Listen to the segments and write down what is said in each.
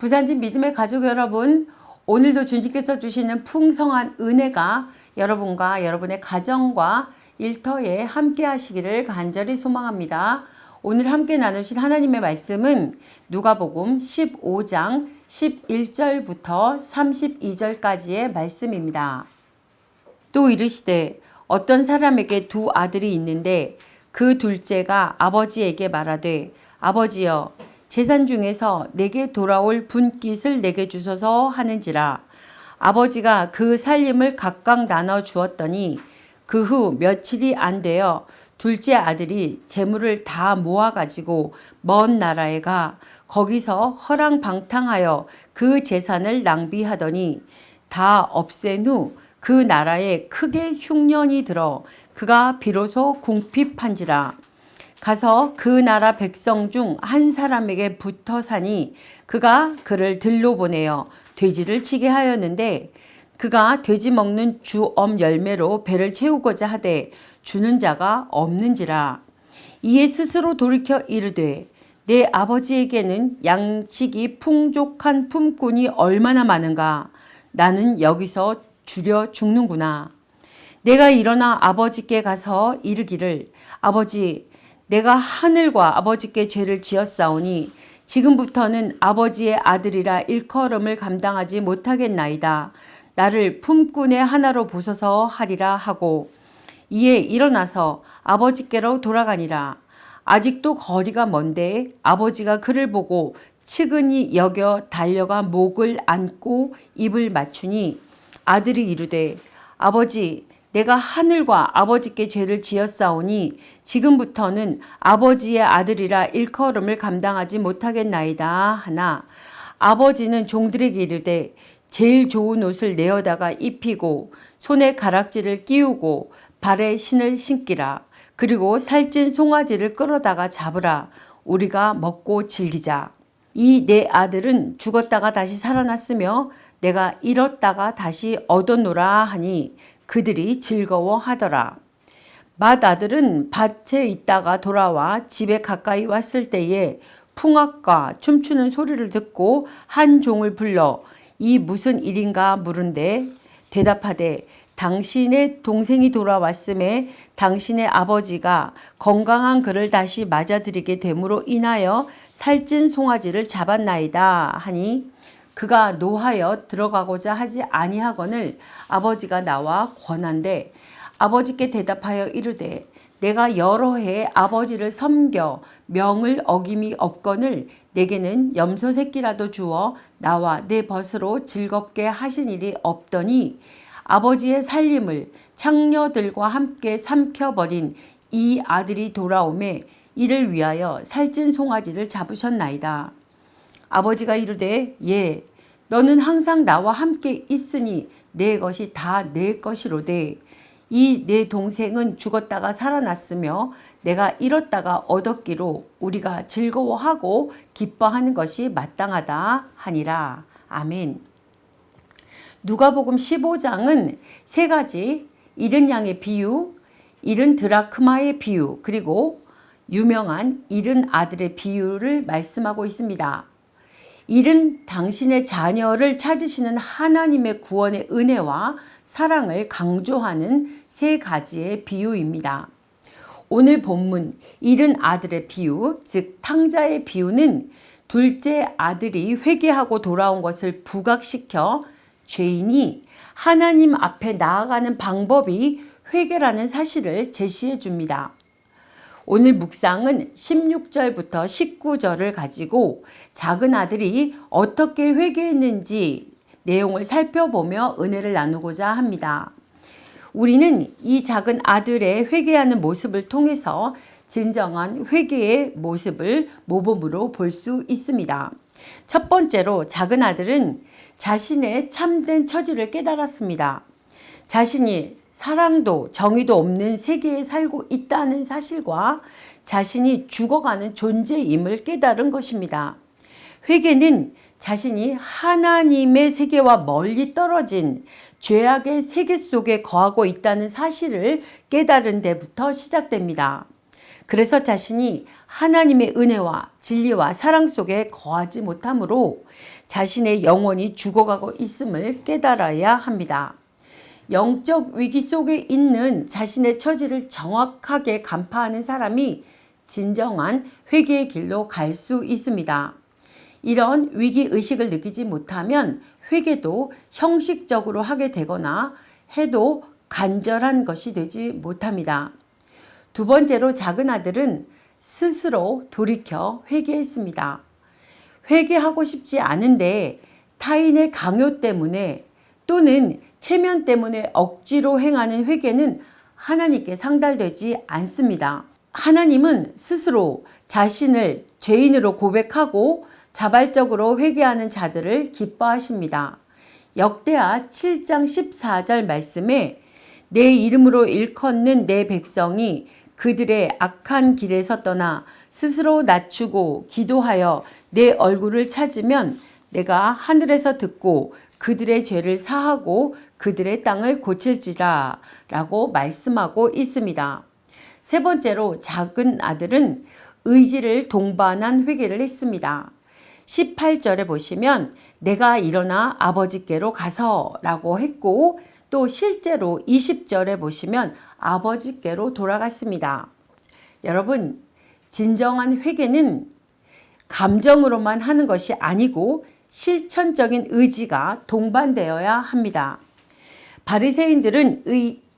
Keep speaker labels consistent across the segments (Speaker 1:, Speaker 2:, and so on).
Speaker 1: 부산진 믿음의 가족 여러분, 오늘도 주님께서 주시는 풍성한 은혜가 여러분과 여러분의 가정과 일터에 함께 하시기를 간절히 소망합니다. 오늘 함께 나누실 하나님의 말씀은 누가복음 15장 11절부터 32절까지의 말씀입니다. 또 이르시되 어떤 사람에게 두 아들이 있는데 그 둘째가 아버지에게 말하되 아버지여 재산 중에서 내게 돌아올 분깃을 내게 주소서 하는지라. 아버지가 그 살림을 각각 나눠 주었더니 그 후 며칠이 안 되어 둘째 아들이 재물을 다 모아 가지고 먼 나라에 가 거기서 허랑방탕하여 그 재산을 낭비하더니 다 없앤 후 그 나라에 크게 흉년이 들어 그가 비로소 궁핍한지라. 가서 그 나라 백성 중 한 사람에게 붙어 사니 그가 그를 들로 보내어 돼지를 치게 하였는데 그가 돼지 먹는 주엄 열매로 배를 채우고자 하되 주는 자가 없는지라. 이에 스스로 돌이켜 이르되 내 아버지에게는 양식이 풍족한 품꾼이 얼마나 많은가. 나는 여기서 주려 죽는구나. 내가 일어나 아버지께 가서 이르기를 아버지 내가 하늘과 아버지께 죄를 지었사오니 지금부터는 아버지의 아들이라 일컬음을 감당하지 못하겠나이다. 나를 품꾼의 하나로 보소서 하리라 하고 이에 일어나서 아버지께로 돌아가니라. 아직도 거리가 먼데 아버지가 그를 보고 측은히 여겨 달려가 목을 안고 입을 맞추니 아들이 이르되 아버지 내가 하늘과 아버지께 죄를 지었사오니 지금부터는 아버지의 아들이라 일컬음을 감당하지 못하겠나이다 하나 아버지는 종들에게 이르되 제일 좋은 옷을 내어다가 입히고 손에 가락지를 끼우고 발에 신을 신기라. 그리고 살찐 송아지를 끌어다가 잡으라. 우리가 먹고 즐기자. 이 내 아들은 죽었다가 다시 살아났으며 내가 잃었다가 다시 얻었노라 하니 그들이 즐거워하더라. 맏아들은 밭에 있다가 돌아와 집에 가까이 왔을 때에 풍악과 춤추는 소리를 듣고 한 종을 불러 이 무슨 일인가 물은데 대답하되 당신의 동생이 돌아왔음에 당신의 아버지가 건강한 그를 다시 맞아들이게 됨으로 인하여 살찐 송아지를 잡았나이다 하니 그가 노하여 들어가고자 하지 아니하거늘 아버지가 나와 권한대 아버지께 대답하여 이르되 내가 여러 해 아버지를 섬겨 명을 어김이 없거늘 내게는 염소 새끼라도 주어 나와 내 벗으로 즐겁게 하신 일이 없더니 아버지의 살림을 창녀들과 함께 삼켜버린 이 아들이 돌아오매 이를 위하여 살찐 송아지를 잡으셨나이다. 아버지가 이르되 예 너는 항상 나와 함께 있으니 내 것이 다 내 것이로되 이 내 동생은 죽었다가 살아났으며 내가 잃었다가 얻었기로 우리가 즐거워하고 기뻐하는 것이 마땅하다 하니라. 아멘. 누가복음 15장은 세 가지 잃은 양의 비유, 잃은 드라크마의 비유, 그리고 유명한 잃은 아들의 비유를 말씀하고 있습니다. 잃은 당신의 자녀를 찾으시는 하나님의 구원의 은혜와 사랑을 강조하는 세 가지의 비유입니다. 오늘 본문 잃은 아들의 비유, 즉 탕자의 비유는 둘째 아들이 회개하고 돌아온 것을 부각시켜 죄인이 하나님 앞에 나아가는 방법이 회개라는 사실을 제시해 줍니다. 오늘 묵상은 16절부터 19절을 가지고 작은 아들이 어떻게 회개했는지 내용을 살펴보며 은혜를 나누고자 합니다. 우리는 이 작은 아들의 회개하는 모습을 통해서 진정한 회개의 모습을 모범으로 볼 수 있습니다. 첫 번째로 작은 아들은 자신의 참된 처지를 깨달았습니다. 자신이 사랑도 정의도 없는 세계에 살고 있다는 사실과 자신이 죽어가는 존재임을 깨달은 것입니다. 회개는 자신이 하나님의 세계와 멀리 떨어진 죄악의 세계 속에 거하고 있다는 사실을 깨달은 데부터 시작됩니다. 그래서 자신이 하나님의 은혜와 진리와 사랑 속에 거하지 못하므로 자신의 영혼이 죽어가고 있음을 깨달아야 합니다. 영적 위기 속에 있는 자신의 처지를 정확하게 간파하는 사람이 진정한 회개의 길로 갈 수 있습니다. 이런 위기의식을 느끼지 못하면 회개도 형식적으로 하게 되거나 해도 간절한 것이 되지 못합니다. 두 번째로 작은 아들은 스스로 돌이켜 회개했습니다. 회개하고 싶지 않은데 타인의 강요 때문에 또는 체면 때문에 억지로 행하는 회개는 하나님께 상달되지 않습니다. 하나님은 스스로 자신을 죄인으로 고백하고 자발적으로 회개하는 자들을 기뻐하십니다. 역대하 7장 14절 말씀에 내 이름으로 일컫는 내 백성이 그들의 악한 길에서 떠나 스스로 낮추고 기도하여 내 얼굴을 찾으면 내가 하늘에서 듣고 그들의 죄를 사하고 그들의 땅을 고칠지라 라고 말씀하고 있습니다. 세 번째로 작은 아들은 의지를 동반한 회개를 했습니다. 18절에 보시면 내가 일어나 아버지께로 가서 라고 했고 또 실제로 20절에 보시면 아버지께로 돌아갔습니다. 여러분, 진정한 회개는 감정으로만 하는 것이 아니고 실천적인 의지가 동반되어야 합니다. 바리새인들은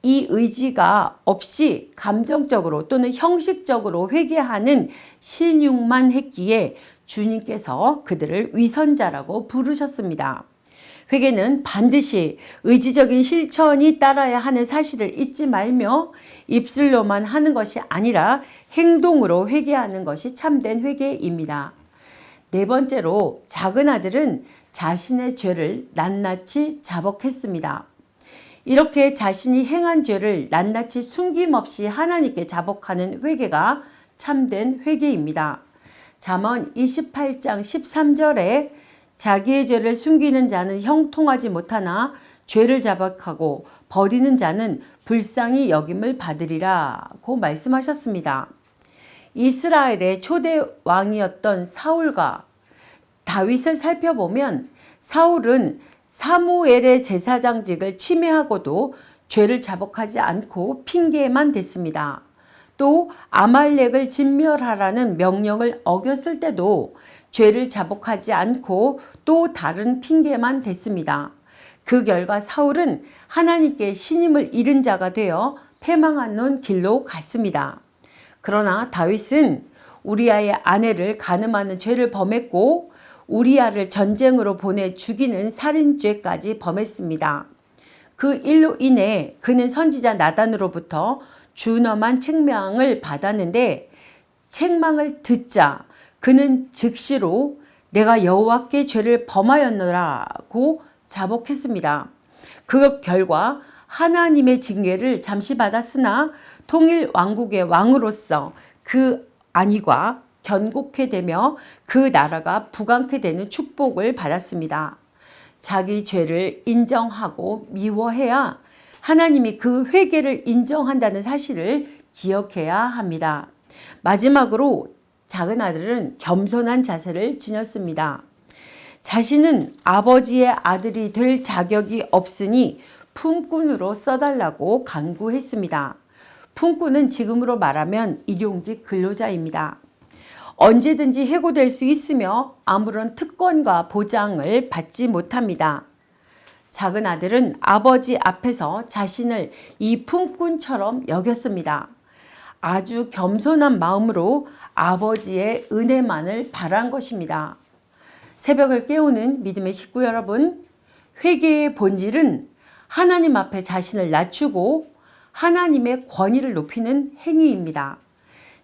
Speaker 1: 이 의지가 없이 감정적으로 또는 형식적으로 회개하는 신용만 했기에 주님께서 그들을 위선자라고 부르셨습니다. 회개는 반드시 의지적인 실천이 따라야 하는 사실을 잊지 말며 입술로만 하는 것이 아니라 행동으로 회개하는 것이 참된 회개입니다. 네 번째로 작은 아들은 자신의 죄를 낱낱이 자복했습니다. 이렇게 자신이 행한 죄를 낱낱이 숨김없이 하나님께 자복하는 회개가 참된 회개입니다. 잠언 28장 13절에 자기의 죄를 숨기는 자는 형통하지 못하나 죄를 자백하고 버리는 자는 불쌍히 여김을 받으리라고 말씀하셨습니다. 이스라엘의 초대 왕이었던 사울과 다윗을 살펴보면 사울은 사무엘의 제사장직을 침해하고도 죄를 자복하지 않고 핑계만 댔습니다. 또 아말렉을 진멸하라는 명령을 어겼을 때도 죄를 자복하지 않고 또 다른 핑계만 댔습니다. 그 결과 사울은 하나님께 신임을 잃은 자가 되어 패망하는 길로 갔습니다. 그러나 다윗은 우리아의 아내를 간음하는 죄를 범했고 우리아를 전쟁으로 보내 죽이는 살인죄까지 범했습니다. 그 일로 인해 그는 선지자 나단으로부터 준엄한 책망을 받았는데 책망을 듣자 그는 즉시로 내가 여호와께 죄를 범하였노라고 자복했습니다. 그 결과 하나님의 징계를 잠시 받았으나 통일 왕국의 왕으로서 그 안위가 견고케 되며 그 나라가 부강케 되는 축복을 받았습니다. 자기 죄를 인정하고 미워해야 하나님이 그 회개를 인정한다는 사실을 기억해야 합니다. 마지막으로 작은 아들은 겸손한 자세를 지녔습니다. 자신은 아버지의 아들이 될 자격이 없으니 품꾼으로 써달라고 간구했습니다. 품꾼은 지금으로 말하면 일용직 근로자입니다. 언제든지 해고될 수 있으며 아무런 특권과 보장을 받지 못합니다. 작은 아들은 아버지 앞에서 자신을 이 품꾼처럼 여겼습니다. 아주 겸손한 마음으로 아버지의 은혜만을 바란 것입니다. 새벽을 깨우는 믿음의 식구 여러분, 회개의 본질은 하나님 앞에 자신을 낮추고 하나님의 권위를 높이는 행위입니다.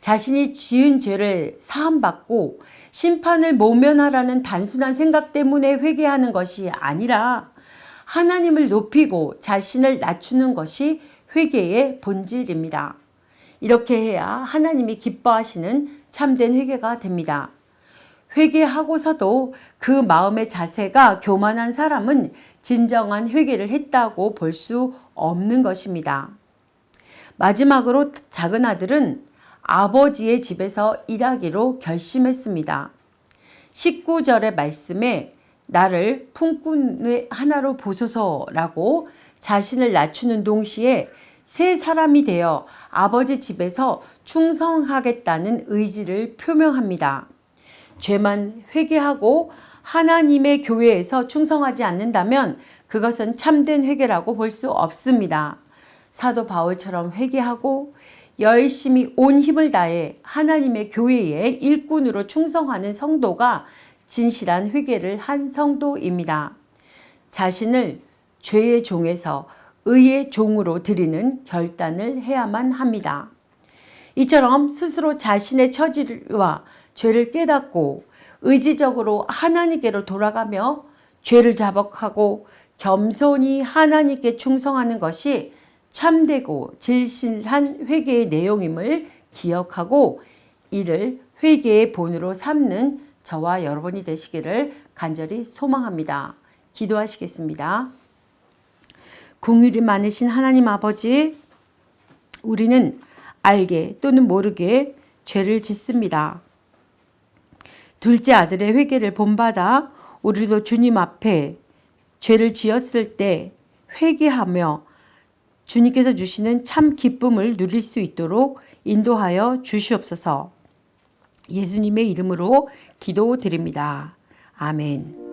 Speaker 1: 자신이 지은 죄를 사함받고 심판을 모면하라는 단순한 생각 때문에 회개하는 것이 아니라 하나님을 높이고 자신을 낮추는 것이 회개의 본질입니다. 이렇게 해야 하나님이 기뻐하시는 참된 회개가 됩니다. 회개하고서도 그 마음의 자세가 교만한 사람은 진정한 회개를 했다고 볼 수 없는 것입니다. 마지막으로 작은 아들은 아버지의 집에서 일하기로 결심했습니다. 19절의 말씀에 나를 품꾼의 하나로 보소서라고 자신을 낮추는 동시에 새 사람이 되어 아버지 집에서 충성하겠다는 의지를 표명합니다. 죄만 회개하고 하나님의 교회에서 충성하지 않는다면 그것은 참된 회개라고 볼 수 없습니다. 사도 바울처럼 회개하고 열심히 온 힘을 다해 하나님의 교회의 일꾼으로 충성하는 성도가 진실한 회개를 한 성도입니다. 자신을 죄의 종에서 의의 종으로 드리는 결단을 해야만 합니다. 이처럼 스스로 자신의 처지와 죄를 깨닫고 의지적으로 하나님께로 돌아가며 죄를 자복하고 겸손히 하나님께 충성하는 것이 참되고 진실한 회개의 내용임을 기억하고 이를 회개의 본으로 삼는 저와 여러분이 되시기를 간절히 소망합니다. 기도하시겠습니다. 긍휼이 많으신 하나님 아버지, 우리는 알게 또는 모르게 죄를 짓습니다. 둘째 아들의 회개를 본받아 우리도 주님 앞에 죄를 지었을 때 회개하며 주님께서 주시는 참 기쁨을 누릴 수 있도록 인도하여 주시옵소서. 예수님의 이름으로 기도드립니다. 아멘.